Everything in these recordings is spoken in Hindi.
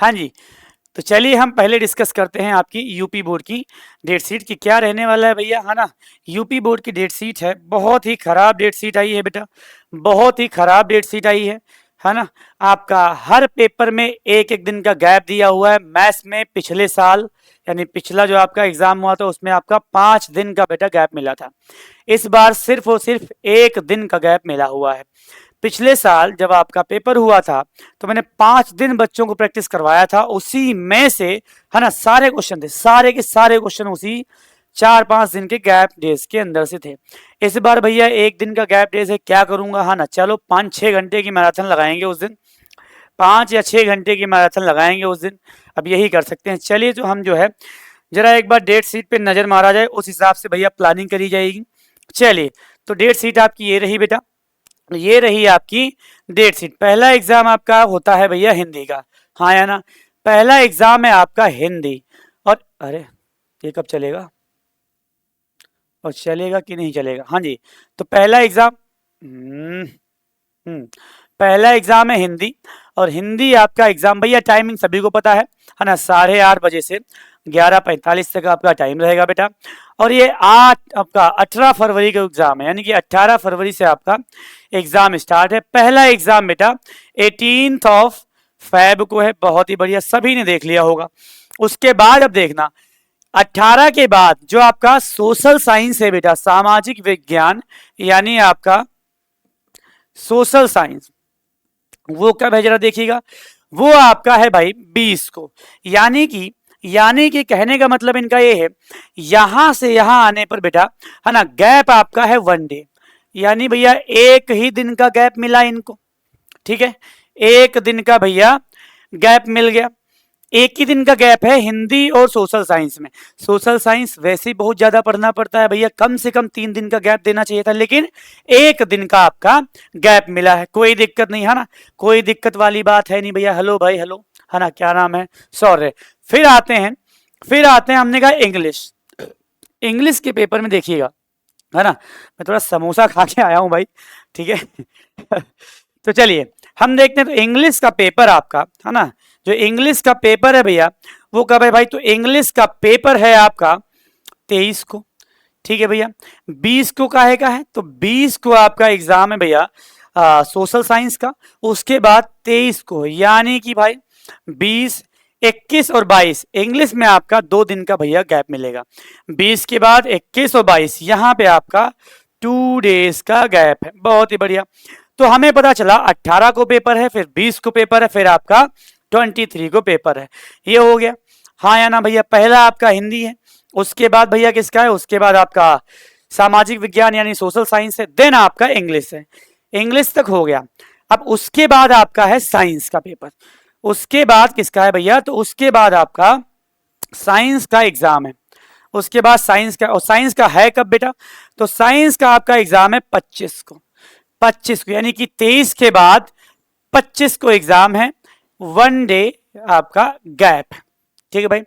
हाँ जी, तो चलिए हम पहले डिस्कस करते हैं आपकी यूपी बोर्ड की डेट शीट की क्या रहने वाला है भैया, है ना। यूपी बोर्ड की डेट शीट है, बहुत ही खराब डेट शीट आई है बेटा, बहुत ही खराब डेट शीट आई है ना। आपका हर पेपर में एक एक दिन का गैप दिया हुआ है। मैथ्स में पिछले साल यानी पिछला जो आपका एग्जाम हुआ था उसमें आपका 5 दिन का बेटा गैप मिला था। इस बार सिर्फ और सिर्फ एक दिन का गैप मिला हुआ है। पिछले साल जब आपका पेपर हुआ था तो मैंने 5 दिन बच्चों को प्रैक्टिस करवाया था, उसी में से है ना सारे क्वेश्चन थे, सारे के सारे क्वेश्चन उसी 4-5 दिन के गैप डेज के अंदर से थे। इस बार भैया एक दिन का गैप डेज है, क्या करूंगा, है ना। चलो 5-6 घंटे की मैराथन लगाएंगे उस दिन, 5 या 6 घंटे की मैराथन लगाएंगे उस दिन। अब यही कर सकते हैं। चलिए तो हम जो है जरा एक बार डेट शीट पे नजर मारा जाए, उस हिसाब से भैया प्लानिंग करी जाएगी। चलिए तो डेट शीट आपकी ये रही बेटा, ये रही आपकी डेट शीट। पहला एग्जाम आपका होता है भैया हिंदी का, हाँ या ना। पहला एग्जाम है आपका हिंदी। और अरे ये कब चलेगा और चलेगा कि नहीं चलेगा, हाँ जी। तो पहला एग्जाम पहला एग्जाम है हिंदी। और हिंदी आपका एग्जाम भैया टाइमिंग सभी को पता है ना, 8:30 बजे से 11:45 तक आपका टाइम रहेगा बेटा। और ये 18 फरवरी का एग्जाम है, यानी कि 18 फरवरी से आपका एग्जाम स्टार्ट है। पहला एग्जाम बेटा 18 फेब को है, बहुत ही बढ़िया, सभी ने देख लिया होगा। उसके बाद अब देखना 18 के बाद जो आपका सोशल साइंस है बेटा, सामाजिक विज्ञान यानी आपका सोशल साइंस, वो कब है जरा देखिएगा, वो आपका है भाई 20 को। यानी कि कहने का मतलब इनका ये है, यहां से यहां आने पर बेटा है ना गैप आपका है 1 डे, यानी भैया एक ही दिन का गैप मिला इनको, ठीक है। एक दिन का भैया गैप मिल गया, एक ही दिन का गैप है हिंदी और सोशल साइंस में। सोशल साइंस वैसे ही बहुत ज्यादा पढ़ना पड़ता है भैया, कम से कम 3 दिन का गैप देना चाहिए था, लेकिन एक दिन का आपका गैप मिला है। कोई दिक्कत नहीं है ना, कोई दिक्कत वाली बात है नहीं भैया। हेलो भाई हेलो, है ना, क्या नाम है, सॉरी। फिर आते हैं हमने कहा इंग्लिश। इंग्लिश के पेपर में देखिएगा, है ना, मैं थोड़ा समोसा खा के आया हूं भाई, ठीक है। तो चलिए हम देखते हैं। तो इंग्लिश का पेपर आपका है ना, जो इंग्लिश का पेपर है भैया वो कब है भाई, तो इंग्लिश का पेपर है आपका 23 को, ठीक है भैया। 20 को काहे का है, तो 20 को आपका एग्जाम है भैया सोशल साइंस का। उसके बाद 23 को, यानी कि भाई 20, 21 और 22 इंग्लिश में आपका 2 दिन का भैया गैप मिलेगा। 20 के बाद 21 और 22 यहाँ पे आपका 2 डेज का गैप है, बहुत ही बढ़िया। तो हमें पता चला 18 को पेपर है, फिर 20 को पेपर है, फिर आपका 23 को पेपर है। ये हो गया, हाँ या ना भैया। पहला आपका हिंदी है, उसके बाद भैया किसका है, उसके बाद आपका सामाजिक विज्ञान यानी सोशल साइंस है, देन आपका इंग्लिश है। इंग्लिश तक हो गया। अब उसके बाद आपका है साइंस का पेपर। उसके बाद किसका है भैया, तो उसके बाद आपका साइंस का एग्जाम है। उसके बाद साइंस का, और साइंस का है कब बेटा, तो साइंस का आपका एग्जाम है 25 को। 25 को यानी कि 23 के बाद 25 को एग्जाम है, 1 डे आपका गैप, ठीक है भाई।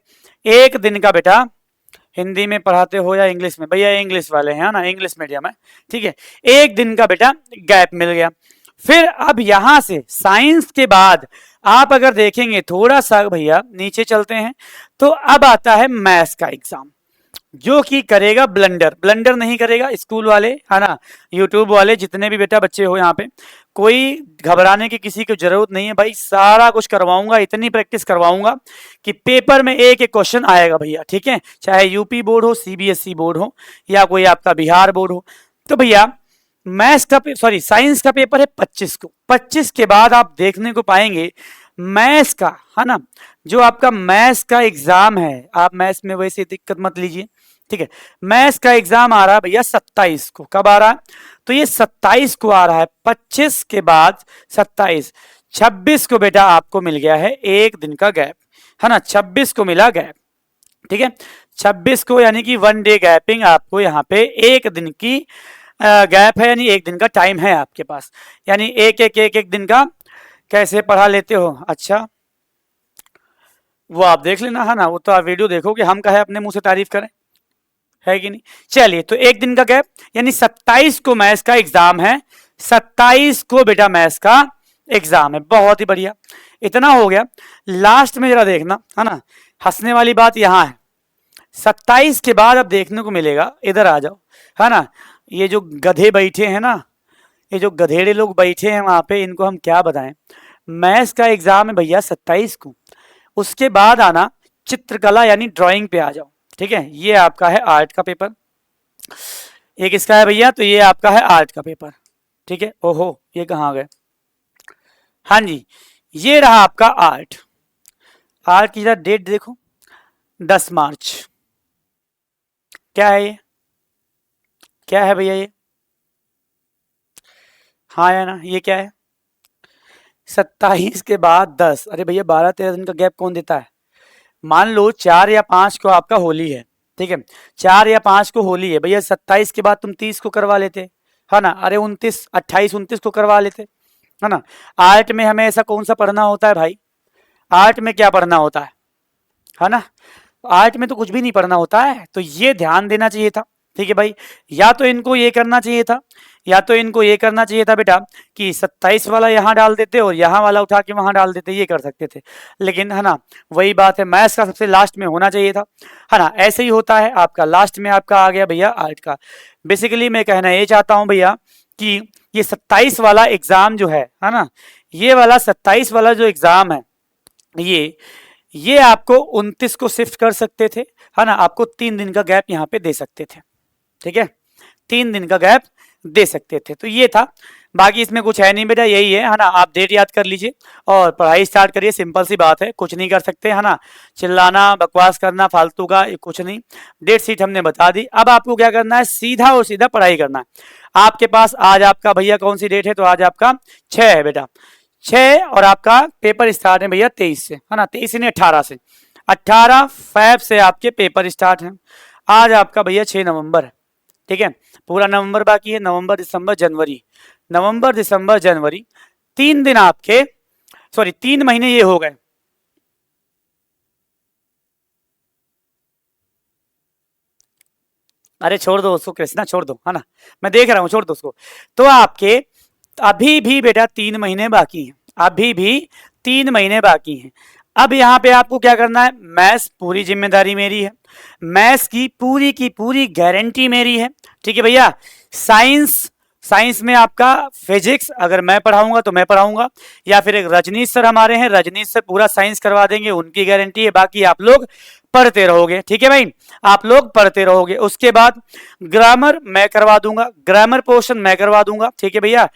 एक दिन का बेटा, हिंदी में पढ़ाते हो या इंग्लिश में, भैया इंग्लिश वाले हैं ना, इंग्लिश मीडियम है, ठीक है। एक दिन का बेटा गैप मिल गया। फिर अब यहां से साइंस के बाद आप अगर देखेंगे थोड़ा सा भैया नीचे चलते हैं, तो अब आता है मैथ्स का एग्जाम, जो कि करेगा ब्लंडर नहीं करेगा स्कूल वाले, है ना, यूट्यूब वाले, जितने भी बेटा बच्चे हो यहाँ पे, कोई घबराने की किसी को जरूरत नहीं है भाई। सारा कुछ करवाऊंगा, इतनी प्रैक्टिस करवाऊंगा कि पेपर में एक एक क्वेश्चन आएगा भैया, ठीक है। चाहे यूपी बोर्ड हो, सीबीएसई बोर्ड हो, या कोई आपका बिहार बोर्ड हो। तो भैया मैथ्स का साइंस का पेपर है 25 को। 25 के बाद आप देखने को पाएंगे मैथ्स का, है ना, जो आपका मैथ्स का एग्जाम है। आप मैथ्स में वैसे दिक्कत मत लीजिए, ठीक है। मैथ्स का एग्जाम आ रहा है भैया 27 को। कब आ रहा है, तो ये 27 को आ रहा है। 25 के बाद 27, 26 को बेटा आपको मिल गया है एक दिन का गैप, है ना, 26 को मिला गैप, ठीक है। 26 को यानी कि 1 डे गैपिंग आपको यहाँ पे एक दिन की गैप है, यानी एक दिन का टाइम है आपके पास। यानी एक दिन का कैसे पढ़ा लेते हो, अच्छा वो आप देख लेना, है ना, वो तो आप वीडियो देखोगे, हम कहे अपने मुंह से तारीफ करें, है कि नहीं। चलिए तो एक दिन का गैप, यानी 27 को मैथ्स का एग्जाम है, 27 को बेटा मैथ्स का एग्जाम है। बहुत ही बढ़िया, इतना हो गया। लास्ट में जरा देखना, है ना, हंसने वाली बात यहां है, 27 के बाद अब देखने को मिलेगा, इधर आ जाओ, है ना, ये जो गधे बैठे हैं ना, ये जो गधेड़े लोग बैठे हैं वहां पे, इनको हम क्या बताएं। मैथ्स का एग्जाम है भैया 27 को, उसके बाद आना चित्रकला यानी ड्राइंग पे आ जाओ। ठीक है, ये आपका है आर्ट का पेपर, एक इसका है भैया, तो ये आपका है आर्ट का पेपर। ठीक है, ओहो ये कहाँ गए, हाँ जी, ये रहा आपका आर्ट। आर्ट की जरा डेट देखो, 10 मार्च। क्या है ये, क्या है भैया ये, हाँ या ना, ये क्या है, 27 के बाद 10, अरे भैया 12-13 दिन का गैप कौन देता है। मान लो 4 या 5 को आपका होली है, ठीक है, 4 या 5 को होली है भैया, 27 के बाद तुम 30 को करवा लेते, है ना, अरे 29, 28, 29 को करवा लेते, है ना। आर्ट में हमें ऐसा कौन सा पढ़ना होता है भाई, आर्ट में क्या पढ़ना होता है ना, आर्ट में तो कुछ भी नहीं पढ़ना होता है, तो ये ध्यान देना चाहिए था। ठीक है भाई, या तो इनको ये करना चाहिए था, या तो इनको ये करना चाहिए था बेटा कि 27 वाला यहाँ डाल देते और यहाँ वाला उठा के वहां डाल देते, ये कर सकते थे, लेकिन है ना वही बात है, मैथ्स का सबसे लास्ट में होना चाहिए था, है ना। ऐसे ही होता है आपका, लास्ट में आपका आ गया भैया आर्ट का। बेसिकली मैं कहना ये चाहता हूँ भैया कि ये 27 वाला एग्जाम जो है ना, ये वाला 27 वाला जो एग्जाम है, ये आपको 29 को शिफ्ट कर सकते थे, है ना, आपको 3 दिन का गैप यहाँ पे दे सकते थे। ठीक है, 3 दिन का गैप दे सकते थे, तो ये था, बाकी इसमें कुछ है नहीं बेटा, यही है ना। आप डेट याद कर लीजिए और पढ़ाई स्टार्ट करिए, सिंपल सी बात है, कुछ नहीं कर सकते, है ना, चिल्लाना बकवास करना फालतू का कुछ नहीं। डेट शीट हमने बता दी, अब आपको क्या करना है, सीधा और सीधा पढ़ाई करना है। आपके पास आज आपका भैया कौन सी डेट है, तो आज आपका 6 है बेटा, 6, और आपका पेपर स्टार्ट है भैया 23 से, है ना, 23 नहीं 18 से, 18 फैब से आपके पेपर स्टार्ट हैं। आज आपका भैया 6 नवंबर है। ठीक है, पूरा नवंबर बाकी है, नवंबर दिसंबर जनवरी, नवंबर दिसंबर जनवरी, 3 दिन आपके, सॉरी 3 महीने ये हो गए। अरे छोड़ दो उसको कृष्णा, छोड़ दो, है ना, मैं देख रहा हूं, छोड़ दो उसको। तो आपके अभी भी बेटा 3 महीने बाकी हैं, अभी भी 3 महीने बाकी हैं। अब यहाँ पे आपको क्या करना है, मैथ्स पूरी जिम्मेदारी मेरी है, मैथ्स की पूरी गारंटी मेरी है। ठीक है भैया, साइंस, साइंस में आपका फिजिक्स अगर मैं पढ़ाऊंगा तो मैं पढ़ाऊंगा, या फिर एक रजनीश सर हमारे हैं, रजनीश सर पूरा साइंस करवा देंगे, उनकी गारंटी है, बाकी आप लोग पढ़ते रहोगे। ठीक है भाई, आप लोग पढ़ते रहोगे। उसके बाद ग्रामर मैं करवा दूंगा, ग्रामर पोर्शन मैं करवा दूंगा। ठीक है भैया,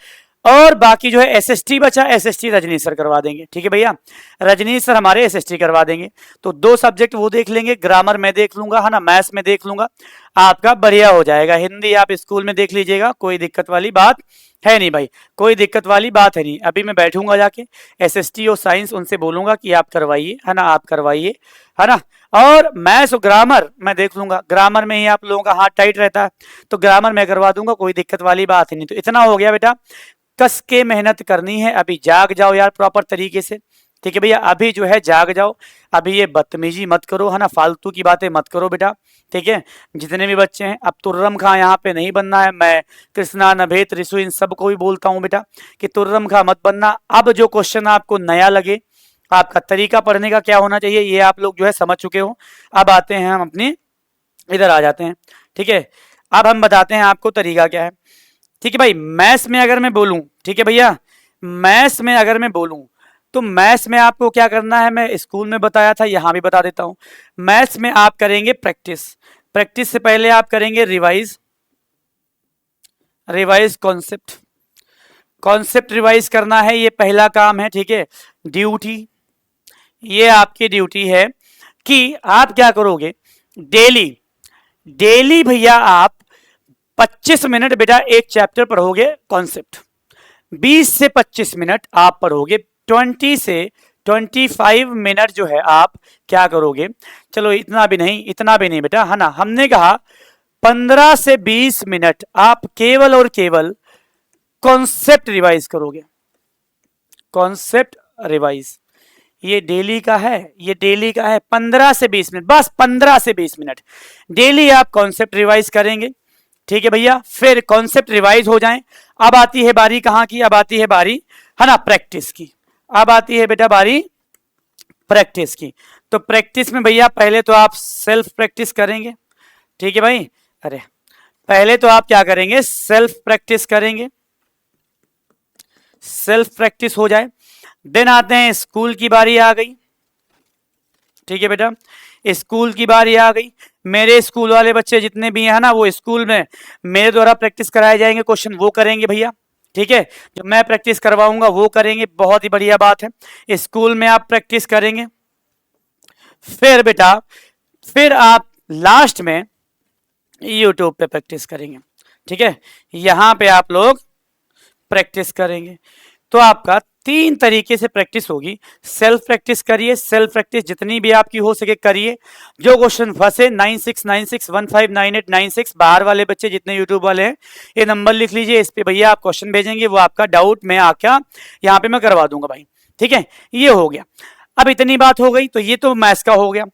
और बाकी जो है एसएसटी बचा, एसएसटी रजनीश सर करवा देंगे। ठीक है भैया, रजनीश सर हमारे एसएसटी करवा देंगे, तो 2 सब्जेक्ट वो देख लेंगे, ग्रामर मैं देख लूंगा, है ना, मैथ्स में देख लूंगा, आपका बढ़िया हो जाएगा। हिंदी आप स्कूल में देख लीजिएगा, कोई दिक्कत वाली बात है नहीं भाई, कोई दिक्कत वाली बात है नहीं। अभी मैं बैठूंगा जाके एसएसटी और साइंस, उनसे बोलूंगा कि आप करवाइए, है ना, आप करवाइए, है ना। और मैथ्स और ग्रामर मैं देख लूंगा, ग्रामर में ही आप लोगों का हाथ टाइट रहता है, तो ग्रामर मैं करवा दूंगा, कोई दिक्कत वाली बात है नहीं। तो इतना हो गया बेटा, कस के मेहनत करनी है, अभी जाग जाओ यार प्रॉपर तरीके से। ठीक है भैया, अभी जो है जाग जाओ, अभी ये बदतमीजी मत करो, है ना, फालतू की बातें मत करो बेटा। ठीक है, जितने भी बच्चे हैं, अब तुर्रम खां यहाँ पे नहीं बनना है, मैं कृष्णा नभेद रिशु इन सबको भी बोलता हूँ बेटा कि तुर्रम खां मत बनना। अब जो क्वेश्चन आपको नया लगे, आपका तरीका पढ़ने का क्या होना चाहिए, ये आप लोग जो है समझ चुके हो। अब आते हैं हम अपने, इधर आ जाते हैं। ठीक है, अब हम बताते हैं आपको तरीका क्या है। ठीक है भाई, मैथ्स में अगर मैं बोलूं, ठीक है भैया, मैथ्स में अगर मैं बोलूं, तो मैथ्स में आपको क्या करना है, मैं स्कूल में बताया था, यहां भी बता देता हूं। मैथ्स में आप करेंगे प्रैक्टिस, प्रैक्टिस से पहले आप करेंगे revise, revise concept, concept revise करना है, ये पहला काम है। ठीक है, ड्यूटी, ये आपकी ड्यूटी है कि आप क्या करोगे, डेली, डेली भैया आप 25 मिनट बेटा एक चैप्टर पढ़ोगे कॉन्सेप्ट, 20 से 25 मिनट आप पढ़ोगे, 20 से 25 मिनट जो है आप क्या करोगे, चलो इतना भी नहीं, इतना भी नहीं बेटा, है ना, हमने कहा 15 से 20 मिनट आप केवल और केवल कॉन्सेप्ट रिवाइज करोगे, कॉन्सेप्ट रिवाइज। ये डेली का है, ये डेली का है, 15 से 20 मिनट, बस 15 से 20 मिनट डेली आप कॉन्सेप्ट रिवाइज करेंगे। ठीक है भैया, फिर कॉन्सेप्ट रिवाइज हो जाएं, अब आती है बारी कहां की, अब आती है बारी, है ना, प्रैक्टिस की। अब आती है बेटा बारी प्रैक्टिस की। तो प्रैक्टिस में भैया पहले तो आप सेल्फ प्रैक्टिस करेंगे, ठीक है भाई। अरे पहले तो आप क्या करेंगे, सेल्फ प्रैक्टिस करेंगे, सेल्फ प्रैक्टिस हो जाए। देन आते हैं स्कूल की बारी आ गई, ठीक है बेटा, स्कूल की बारी आ गई। मेरे स्कूल वाले बच्चे जितने भी हैं ना, वो स्कूल में मेरे द्वारा प्रैक्टिस कराए जाएंगे क्वेश्चन, वो करेंगे भैया, ठीक है। जो मैं प्रैक्टिस करवाऊंगा वो करेंगे, बहुत ही बढ़िया बात है। स्कूल में आप प्रैक्टिस करेंगे, फिर बेटा फिर आप लास्ट में यूट्यूब पे प्रैक्टिस करेंगे, ठीक है। यहां पे आप लोग प्रैक्टिस करेंगे। तो आपका 3 तरीके से प्रैक्टिस होगी। सेल्फ प्रैक्टिस करिए, सेल्फ प्रैक्टिस जितनी भी आपकी हो सके करिए। जो क्वेश्चन फंसे 9696159896, बाहर वाले बच्चे जितने यूट्यूब वाले हैं ये नंबर लिख लीजिए, इस पे भैया आप क्वेश्चन भेजेंगे, वो आपका डाउट मैं आके यहाँ पे मैं करवा दूंगा भाई, ठीक है। ये हो गया। अब इतनी बात हो गई, तो ये तो मैथ्स का हो गया।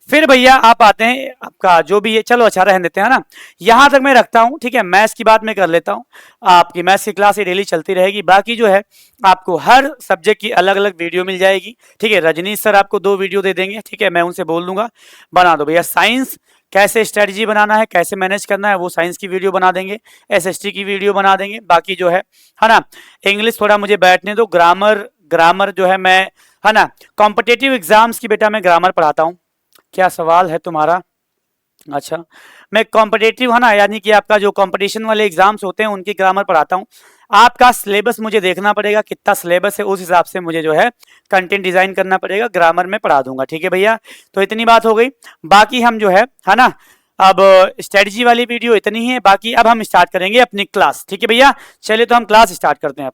फिर भैया आप आते हैं आपका जो भी है, चलो अच्छा रहने देते हैं ना, यहां तक मैं रखता हूं, ठीक है। मैथ्स की बात मैं कर लेता हूं। आपकी मैथ्स की क्लास डेली चलती रहेगी, बाकी जो है आपको हर सब्जेक्ट की अलग अलग वीडियो मिल जाएगी, ठीक है। रजनीश सर आपको 2 वीडियो दे देंगे, ठीक है, मैं उनसे बोल दूंगा बना दो भैया। साइंस कैसे स्ट्रेटजी बनाना है, कैसे मैनेज करना है, वो साइंस की वीडियो बना देंगे, एसएसटी की वीडियो बना देंगे। बाकी जो है ना, इंग्लिश थोड़ा मुझे बैठने दो, ग्रामर जो है मैं, है ना, कॉम्पिटेटिव एग्जाम्स की बेटा मैं ग्रामर पढ़ाता हूँ। क्या सवाल है तुम्हारा? अच्छा, मैं कॉम्पिटेटिव, है ना, यानी कि आपका जो कंपटीशन वाले एग्जाम्स होते हैं उनकी ग्रामर पढ़ाता हूँ। आपका सिलेबस मुझे देखना पड़ेगा, कितना सिलेबस है, उस हिसाब से मुझे जो है कंटेंट डिजाइन करना पड़ेगा, ग्रामर में पढ़ा दूंगा, ठीक है भैया। तो इतनी बात हो गई। बाकी हम जो है ना, अब स्ट्रेटजी वाली वीडियो इतनी है, बाकी अब हम स्टार्ट करेंगे अपनी क्लास, ठीक है भैया। चलिए तो हम क्लास स्टार्ट करते हैं अब।